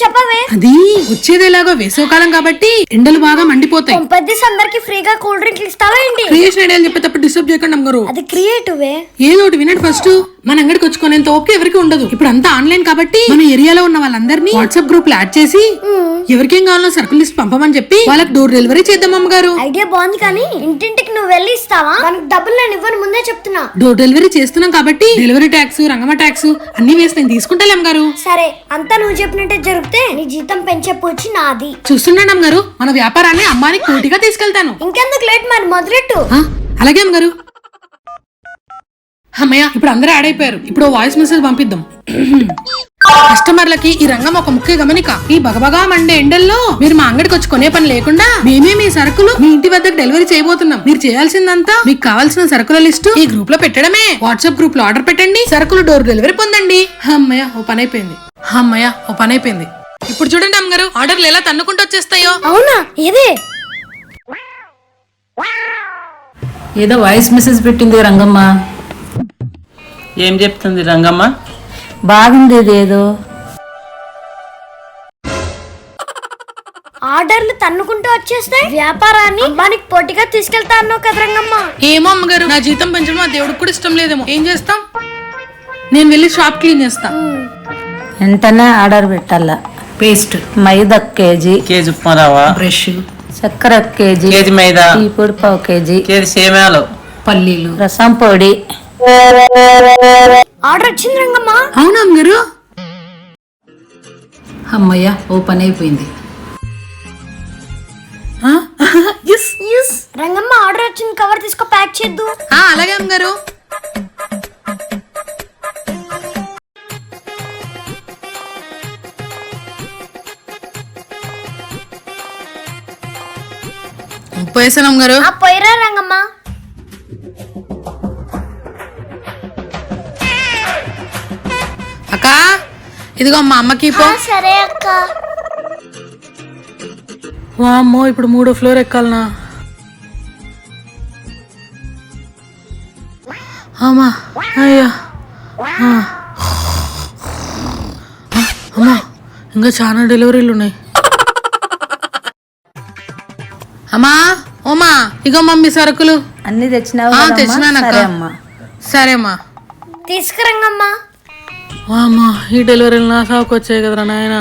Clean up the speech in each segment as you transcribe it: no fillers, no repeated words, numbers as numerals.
చెప్పవే. అది వచ్చేదేలాగో వేసవకాలం కాబట్టి ఎండలు బాగా మండిపోతాయి. అందరికి ఫ్రీగా కూల్ డ్రింక్ ఇస్తావా ఏంటి? క్రియేషన్ ఐడియాలు చెప్పేటప్పుడు డిస్టర్బ్ చేయకండి అమ్మగారు. అది క్రియేటివ్. ఏదో ఒకటి వినండి. ఫస్ట్ మన అంగడికి వచ్చుకునేంత ఓకే ఎవరికి ఉండదు. ఇప్పుడు అంతా ఆన్లైన్ కాబట్టి మన ఏరియాలో ఉన్న వాళ్ళందరినీ వాట్సాప్ గ్రూప్ లో యాడ్ చేసి ఎవరికేం కావాలో సరుకులు లిస్ట్ పంపమని చెప్పి వాళ్ళకి డోర్ డెలివరీ చేద్దాం అమ్మగారు. ఐడియా బాగుంది కానీ ఇంటింటికి నువ్వు వెళ్ళి ఇస్తావా? మనకు డబ్బులు నేను ఇవ్వను ముందే చెప్తున్నా. డోర్ డెలివరీ చేస్తున్నాం కాబట్టి డెలివరీ ట్యాక్స్ రంగమ్మ ట్యాక్స్ అన్ని వేసి నేను తీసుకుంటాను అమ్మగారు. సరే అంతా నువ్వు చెప్పినట్టే జరిగితే నీ జీతం పెంచే పూచి నాది. చూస్తున్నాను అమ్మగారు, మన వ్యాపారాన్ని అమ్మానికి పోటీగా తీసుకెళ్తాను. ఇంకెందుకు లేట్, మరి మొదలెట్టు. అలాగే అమ్మగారు. అమ్మయ్య, ఇప్పుడు అందరూ యాడ్ అయిపోయారు. ఇప్పుడు వాయిస్ మెసేజ్ పంపిద్దాం. కస్టమర్లకి ఈ రంగం ఒక ముఖ్య గమనిక. ఈ బగబగా మండే ఎండల్లో మీరు మా అంగడికి వచ్చి కొనే పని లేకుండా మేమే మీ సరుకులు మీ ఇంటి వద్దకు డెలివరీ చేయబోతున్నాం. మీరు చేయాల్సిందంతా మీకు కావాల్సిన సరుకుల లిస్టు ఈ గ్రూప్ లో పెట్టడమే. వాట్సాప్ గ్రూప్ లో ఆర్డర్ పెట్టండి, సరుకులు డోర్ డెలివరీ పొందండి. అమ్మయ్య, ఓ పని అయిపోయింది. అమ్మయ్య, ఓ పని అయిపోయింది. ఇప్పుడు చూడండి అమ్మగారు, ఆర్డర్లు ఎలా తన్నుకుంటూ వచ్చేస్తాయో. అవునా? ఇదే ఏదో వాయిస్ మెసేజ్ పెట్టింది రంగమ్మ. ఏం చెప్తుంది రంగమ్మ? బాగుంది ఇదేదో. ఆర్డర్లు తన్నుకుంటూ వచ్చేస్తాయి, వ్యాపారాన్ని మనకి పోటీగా తీసుకెళ్తా అన్నావు కదా రంగమ్మ. ఏమో అమ్మగారు, నా జీతం పెంచడం ఆ దేవుడికి కూడా ఇష్టం లేదేమో. ఏం చేస్తాం, నేను వెళ్ళి షాప్ క్లీన్ చేస్తా. వెంటనే ఆర్డర్ పెట్టాలా. పేస్ట్ మైదా కేజీ, కేజీ ఉప్మా రవ్వ, బ్రష్ చక్కెర కేజీ, కేజీ మైదా, టీ పొడి పావు కేజీ, కేజీ సేమ్యాలు, పల్లీలు, రసం పొడి. ఆర్డర్ వచ్చింది రంగమ్మ. అవునా అమ్మగారు? అమ్మయ్య, ఓ పని అయిపోయింది. రంగమ్మ ఆర్డర్ వచ్చింది, కవర్ తీసుకో, ప్యాక్ చేద్దు. అలాగే అమ్మగారు. పోయేసాను అమ్మగారు. పోయిరా రంగమ్మ. అక్క, ఇదిగో మా అమ్మకి పో. సరే అక్క. వామ్మో, ఇప్పుడు 3వ ఫ్లోర్ ఎక్కాలనా? అమ్మా, అయ్యా, అమ్మా, ఇంకా చాలా డెలివరీలు ఉన్నాయి. అమ్మా, ఓమా, ఇగో మమ్మీ సరుకులు అన్ని తెచ్చినావు? తెచ్చినానక్క. సరేమ్మా, తీసుకురంగమ్మా. అమ్మా, ఈ డెలివరీలు నా షాప్కి వచ్చాయి కదరా నాయన.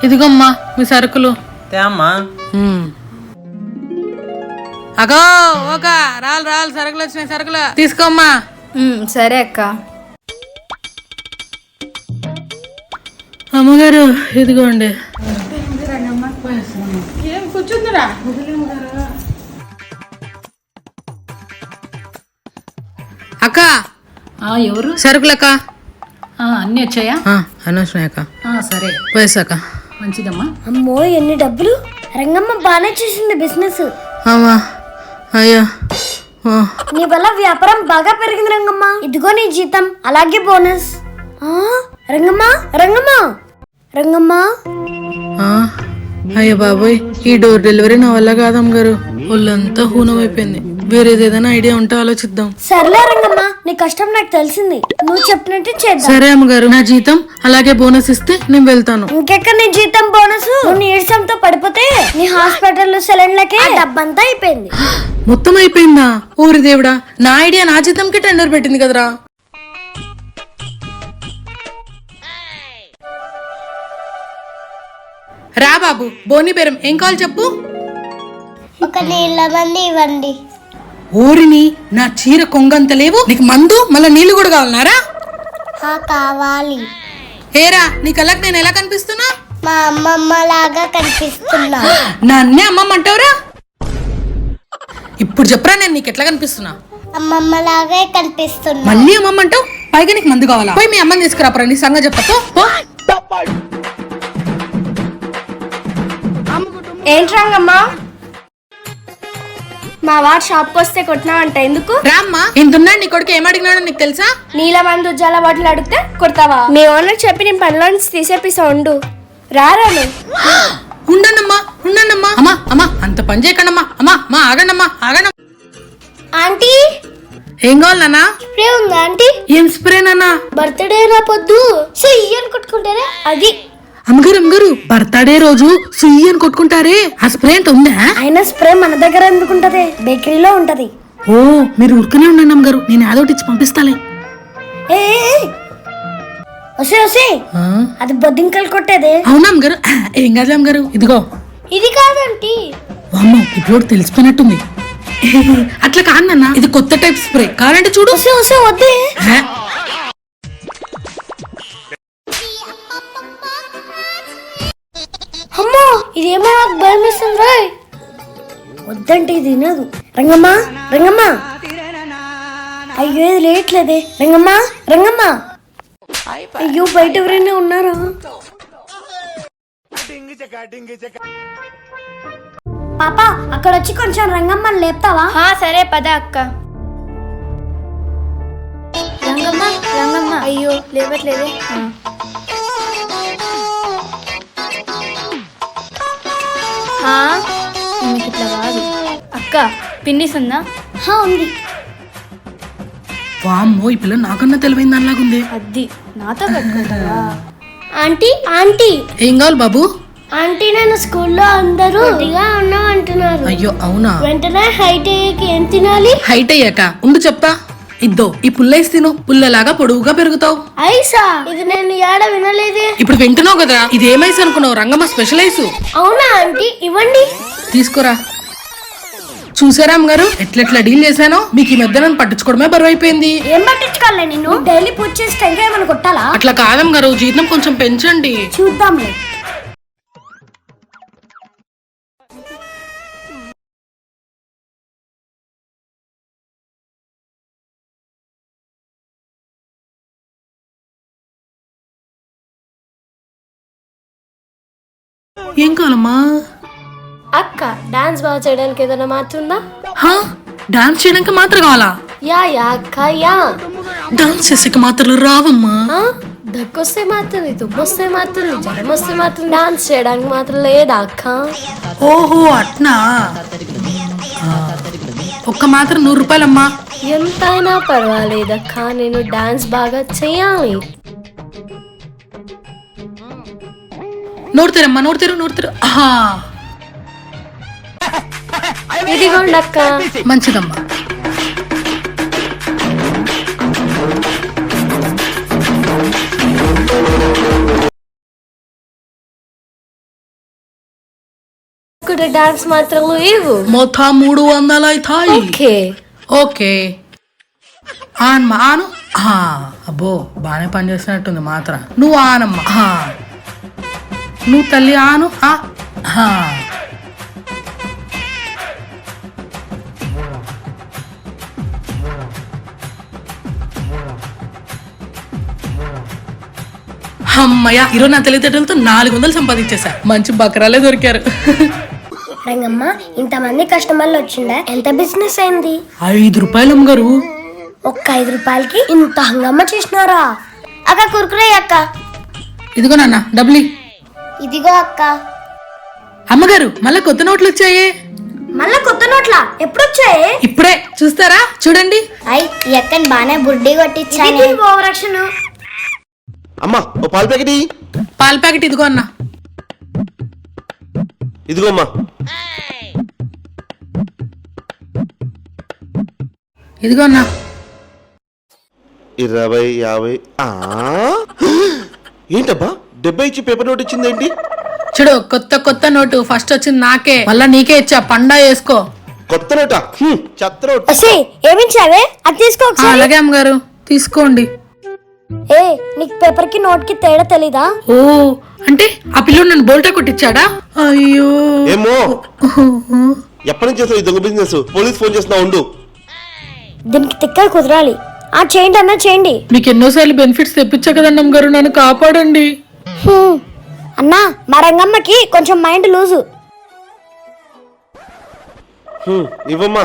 ఇదిగోమ్మా మీ సరుకులు. అమ్మా అగో ఒక రాళ్ళు సరుకులు వచ్చినాయి, సరుకులు తీసుకోమ్మా. సరే అక్క. అమ్మగారు ఇదిగోండి. కూర్చుందిరా. అక్క, ఎవరు? సరుకులక్క. అన్ని వచ్చాయా? అన్నీ వచ్చినాయి అక్క. సరే, పోయేసాక. మంచిదమ్మా. అమ్మో ఎన్ని డబ్బులు! రంగమ్మ బానే చేసింది బిజినెస్. అమ్మా, అయ్యా, నీ వల్ల వ్యాపారం బాగా పెరిగింది రంగమ్మ. ఇదిగో నీ జీతం, అలాగే బోనస్. రంగమ్మ రంగమ్మ రంగమ్మ. అయ్యో బాబోయ్, ఈ డోర్ డెలివరీ నా వల్ల కాదమ్మగారు. ఒళ్ళంతా హూనం అయిపోయింది. వేరేది ఏదైనా ఐడియా ఉంటే ఆలోచిద్దాం. సర్లే రంగమ్మ, నీ కష్టం నాకు తెలిసింది, నువ్వు చెప్పినట్టు చేద్దాం. సరే అమ్మగారు, నా జీతం అలాగే బోనస్ ఇస్తే నేను వెళ్తాను. ఇంకెక్కడ నీ జీతం బోనస్? నువ్వు నీరసంతో పడిపోతే నీ హాస్పిటల్ సెలైన్లకే డబ్బంతా అయిపోయింది. మొత్తం అయిపోయిందా? ఊరి దేవుడా, నా ఐడియా నా జీతంకి టెండర్ పెట్టింది కదరా. రా బాబు, బోని బేరం ఏం కావాలి చెప్పు. ఒక నీళ్ళ మంది ఇవ్వండి. ఊరిని, నా చీర కొంగంత లేవు, నీకు మందు మళ్ళీ నీళ్లు కూడా కావాలన్నారా? కావాలి. ఏరా, నీ కళ్ళకి నేను ఎలా కనిపిస్తున్నా? మా అమ్మమ్మ లాగా కనిపిస్తున్నా. నన్నే అమ్మమ్మ అంటావురా? ఇప్పుడు చెప్పరా నేను నీకు ఎట్లా కనిపిస్తున్నా? అమ్మమ్మ లాగే కనిపిస్తున్నా. మళ్ళీ అమ్మమ్మ అంటావు, పైగా నీకు మందు కావాలా? పోయి మీ అమ్మని తీసుకురాపరా, నీ సంగతి చెప్తా. ఏంటి రంగమ్మ, మా వాడు షాప్కి వస్తే కొట్టినావంట, ఎందుకు? రామ్మా, ఇంతున్నాడు నీ కొడుకు ఏం అడిగినాడో నీకు తెలుసా? నీళ్ళ మంది ఉజ్జాల బాటిల్ అడిగితే కొడతావా? మీ ఓనర్ చెప్పి నేను పనిలో నుంచి తీసేపిస్తా, ఉండు. రాను. ఉండన్నమ్మా. అమ్మా అమ్మా, అంత పని చేయకండమ్మా. అమ్మా ఆగండమ్మా. ఆంటీ, ఏం కావాలి నాన్న? స్ప్రే ఉందా ఆంటీ? ఏం స్ప్రే నాన్న? బర్త్డే నా పొద్దు చెయ్యని కొట్టుకుంటారా అది. అమ్మగారు బర్త్డే రోజు సుయ్యి అని కొట్టుకుంటారే ఆ స్ప్రే అంత ఉందా? అయినా స్ప్రే మన దగ్గర ఎందుకుంటది, బేకరీలో ఉంటది. ఓ మీరు ఉరుకునే ఉండండి అమ్మగారు, నేను ఏదోటి ఇచ్చి పంపిస్తాలే. ఏ వసే ఆ? అది బొద్దింకలు కొట్టేదే. అవునా అమ్మగారు? ఏం కాదు అమ్మగారు, ఇదిగో. ఇది కాదంటీ. వామ్మో ఇప్పుడు తెలిసిపోయినట్టుంది. అట్లా కాదు నాన్న, ఇది కొత్త టైప్ స్ప్రే, కావాలంటే చూడు. వసే వద్దే. హే? అమ్మో ఇదేమో నాకు భయం వేస్తుంది. వద్దంటే ఇది తినదు. రంగమ్మ అయ్యో ఇది లేట్లేదే. రంగమ్మ అయ్యో బయట ఎవరైనా ఉన్నారా? పాప అక్కడ వచ్చి కొంచెం రంగమ్మని లేపుతావా? సరే పద అక్క. రంగమ్మ అయ్యో లేవట్లేదే. ఇట్లా కాదు అక్క. పిన్నిసుందా? ఉంది. వామ్మో ఈ పిల్ల నాకన్నా తెలివైంది అలాగుంది. అది నాతో పెట్టుకుంటావా? ఆంటీ ఏం కావాలి బాబు? ఆంటీ నేను స్కూల్లో అందరూ పొట్టిగా ఉన్నావు అంటున్నారు. అయ్యో అవునా? వెంటనే హైట్ అయ్యాక ఏం తినాలి? హైట్ అయ్యాక ఉండు చెప్తా. ఇద్దో ఈ పుల్లేసి తిను, పుల్లలాగా పొడువుగా పెరుగుతావు. ఐసా ఇది నేను ఏడ వినలేదే. ఇప్పుడు వింటున్నావు కదా, ఇది ఏమైస్ అనుకున్నావు? Rangamma special ice. అవునా ఆంటీ, ఇవ్వండి. తీసుకోరా. చూసారా అమ్మగారు ఎట్లెట్లా డీల్ చేశానో? మీకు ఈ మధ్య నన్ను పట్టించుకోవడమే బరువు అయిపోయింది. ఏం పట్టించుకోవాలి, నిన్ను డైలీ పూజ చేసి టెంకాయ ఏమైనా కొట్టాలా? అట్లా కాదమ్మగారు, జీతం కొంచెం పెంచండి. చూద్దాంలే. ఏం కావాలమ్మా? అక్క డాన్స్ బాగా చేయడానికి ఏదైనా మాత్రుందా? డాన్స్ చేయడానికి మాత్రం కావాలా? యా అక్క యా. డాన్స్ చేసేకి మాత్రలు రావమ్మా. దగ్గొస్తే మాత్రం, దుబ్బొస్తే మాత్రం, జ్వరం వస్తే మాత్రం డాన్స్ చేయడానికి మాత్రం లేదా అక్క? ఓహో అట్నా. ఒక్క మాత్రం 100 రూపాయలమ్మా. ఎంతైనా పర్వాలేదక్క, నేను డాన్స్ బాగా చెయ్యాలి. నోరు తెరమ్మా, నోరు తెరు. ఇదిగోండి అక్క. మంచిదమ్మా. ఇక్కడ డాన్స్ మాత్రలు ఇవ్వు. మొత్తం 300 అవుతాయి. ఓకే ఆనమ్మా ఆను. అబ్బో బాగానే పనిచేస్తున్నట్టుంది మాత్రం. నువ్వు ఆనమ్మా. నువ్వు తల్లి ఆను. అమ్మయ్య ఈరోజు నా తెలివితేటలతో 400 సంపాదించేసా. మంచి బకరాలే దొరికారు. రంగమ్మ ఇంతమంది కస్టమర్లు వచ్చిండే, ఎంత బిజినెస్ అయింది? 5 రూపాయలు అమ్మగారు. ఒక్క 5 రూపాయలకి ఇంత హంగమ్మ చేసినారా? అక్క కురుకురే అక్క. ఇదిగో నాన్న డబ్బులి. ఇదిగో అక్క. అమ్మగారు మళ్ళా కొత్త నోట్లు వచ్చాయే. మళ్ళా కొత్త నోట్లా? ఎప్పుడు వచ్చాయి? ఇప్పుడే చూస్తారా, చూడండి. అయ్ ఈ అక్కని బానే బుడ్డి కొట్టించాను. ఓవరాక్షన్. అమ్మా ఓ పాల ప్యాకెట్. పాల ప్యాకెట్ ఇదిగో అన్న. ఇదిగో అమ్మా. ఇదిగో అన్న. 20, 50. ఏంటబ్బా 70 ఇచ్చి పేపర్ నోట్ ఇచ్చింది ఏంటి? చూడు కొత్త నోటు ఫస్ట్ వచ్చింది నాకే, మళ్ళా నీకే ఇచ్చా. పండా వేసుకో. కొత్త నోటా? చెత్త నోట్. ఏమిచ్చావే? అది తీసుకో. అలాగే అమ్మగారు తీసుకోండి. ఏ నీకు పేపర్ కి నోట్ కి తేడా తెలీదా? ఓ అంటే ఆ పిల్లోడు నన్ను బోల్టా కొట్టించాడా? అయ్యో ఏమో ఎప్పటి నుంచి చేస్తావు ఈ దొంగ బిజినెస్? పోలీస్ ఫోన్ చేస్తున్నా ఉండు. దీనికి తిక్క కుదరాలి. చేయండి అన్న చేయండి. మీకు ఎన్నోసార్లు బెనిఫిట్స్ తెప్పించా కదండి అమ్మగారు, నన్ను కాపాడండి. అన్నా మా రంగమ్మకి కొంచెం మైండ్ లూజు. ఇవ్వమ్మా.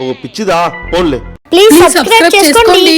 ఓ పిచ్చిదా ఫోన్లే. ప్లీజ్ సబ్స్క్రైబ్ చేసుకోండి.